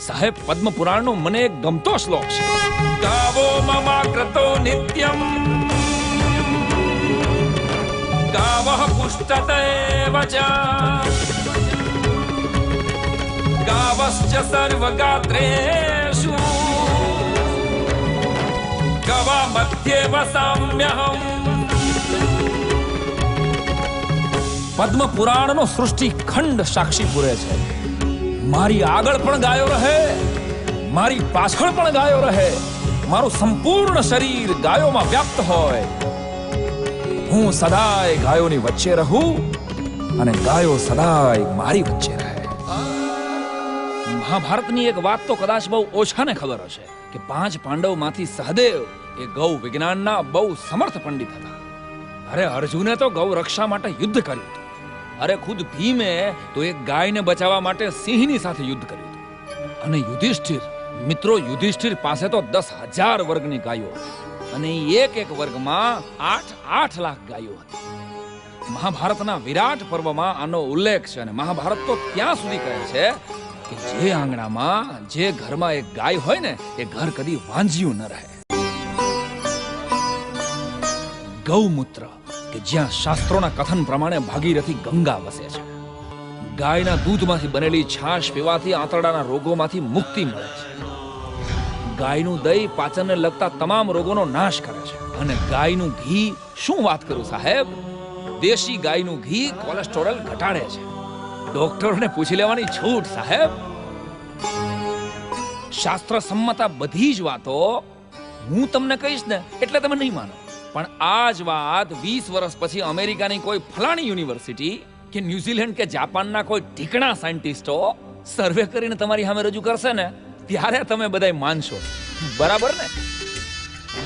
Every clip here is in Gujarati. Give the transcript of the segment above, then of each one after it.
સાહેબ પદ્મ પુરાણનો મને એક ગમતો શ્લોક છે. ગાવો મમાકૃતો નિત્યમ ગાવઃ પુષ્ટતેવ ચ ગાવશ્ચ સર્વગાત્રેષુ ગવા મધ્યે વસામ્યહમ. પદ્મ પુરાણનો સૃષ્ટિ ખંડ સાક્ષી પૂરે છે. મારી આગળ પણ ગાયો રહે, મારી પાછળ પણ ગાયો રહે, મારું સંપૂર્ણ શરીર ગાયોમાં વ્યાપ્ત હોય. હું સદાય ગાયોની વચ્ચે રહું અને ગાયો સદાય મારી વચ્ચે રહે. મહાભારતની એક વાત તો કદાચ બહુ ઓછાને ખબર હશે કે 5 પાંડવમાંથી સહદેવ એ ગૌ વિજ્ઞાનના બહુ સમર્થ પંડિત હતા. અરે અર્જુને તો ગૌ રક્ષા માટે યુદ્ધ કર્યું હતું. અરે ખુદ ભીમે તો એક ગાયને બચાવવા માટે સિંહની સાથે યુદ્ધ કર્યું હતું. અને યુધિષ્ઠિર પાસે તો 10,000 વર્ગની ગાયો હતી અને એક વર્ગમાં 8 લાખ ગાયો હતી. મહાભારતના વિરાટ પર્વમાં આનો ઉલ્લેખ છે અને મહાભારત તો ત્યાં સુધી કહે છે કે જે આંગણામાં જે ઘરમાં એક ગાય હોય ને એ ઘર કદી વાંજ્યું ન રહે. ગૌમૂત્ર કે જ્યાં શાસ્ત્રોના કથન પ્રમાણે ભાગીરથી ગંગા વસે છે. ગાયના દૂધમાંથી બનેલી છાશ પીવાથી આંતરડાના રોગોમાંથી મુક્તિ મળે છે. ગાયનું દહીં પાચનને લગતા તમામ રોગોનો નાશ કરે છે. અને ગાયનું ઘી, શું વાત કરું સાહેબ, દેશી ગાયનું ઘી કોલેસ્ટ્રોલ ઘટાડે છે. ડોક્ટરોને પૂછી લેવાની છૂટ સાહેબ. શાસ્ત્ર સંમત બધી જ વાતો હું તમને કહીશ ને એટલે તમે નહીં માનો, પણ આ જ વાત 20 વર્ષ પછી અમેરિકાની કોઈ ફલાણી યુનિવર્સિટી કે ન્યુઝીલેન્ડ કે જાપાનના કોઈ ઠીકણા સાયન્ટિસ્ટો સર્વે કરીને તમારી સામે રજૂ કરશે ને ત્યારે તમે બધાય માનશો. બરાબર ને?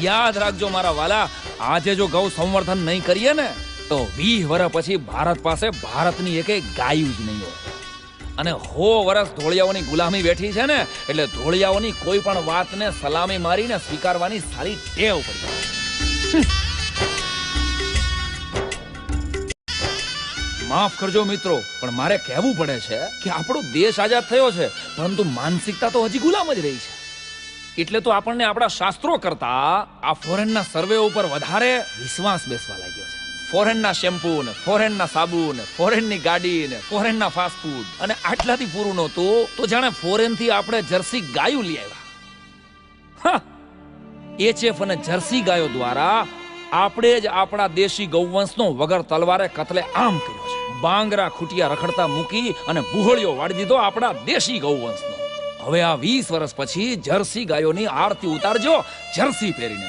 યાદ રાખજો મારા વાલા, આજે જો ગૌ સંવર્ધન નહીં કરીએ ને તો 20 વર્ષ પછી ભારત પાસે ભારતની એકે ગાયું જ નહીં હોય. અને 100 વર્ષ ધોળિયાઓની ગુલામી બેઠી છે ને એટલે ધોળિયાઓની કોઈ પણ વાતને સલામી મારીને સ્વીકારવાની સારી ટેવ પડી. માફ કરજો મિત્રો, પણ મારે કહેવું પડે છે કે આપણો દેશ આઝાદ થયો છે પરંતુ માનસિકતા તો હજી ગુલામ જ રહી છે. એટલે તો આપણને આપણા શાસ્ત્રો કરતા આ ફોરેનના સર્વે ઉપર વધારે વિશ્વાસ બેસવા લાગ્યો છે. ફોરેનના શેમ્પૂ ને ફોરેનના સાબુ ને ફોરેનની ગાડી ને ફોરેનના ફાસ્ટ ફૂડ, અને આટલાથી પૂરું નહોતું તો જાણે ફોરેનથી આપણે જર્સી ગાયું લઈ આવ્યા. એચએફ અને જર્સી ગાયો દ્વારા આપણે જ આપણા દેશી ગૌવંશનો વગર તલવારે કતલે આમ કર્યો છે. બાંગરા ખૂટિયા રખડતા મૂકી અને બુહળિયો વાળી દીધો આપણા દેશી ગૌવંશનો. હવે આ 20 વર્ષ પછી જર્સી ગાયોની આરતી ઉતારજો જર્સી પહેરીને.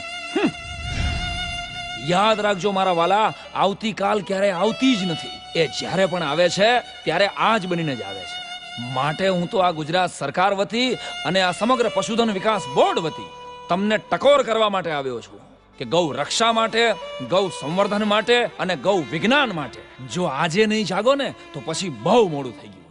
યાદ રાખજો મારા વાલા, આવતીકાલ ક્યારે આવતી જ નથી. એ જ્યારે પણ આવે છે ત્યારે આ જ બનીને જ આવે છે. માટે હું તો આ ગુજરાત સરકાર વતી અને આ સમગ્ર પશુધન વિકાસ બોર્ડ વતી તમને ટકોર કરવા માટે આવ્યો છું કે ગૌ રક્ષા માટે, ગૌ સંવર્ધન માટે અને ગૌ વિજ્ઞાન માટે જો આજે નહીં જાગો ને તો પછી બહુ મોડું થઈ ગયું.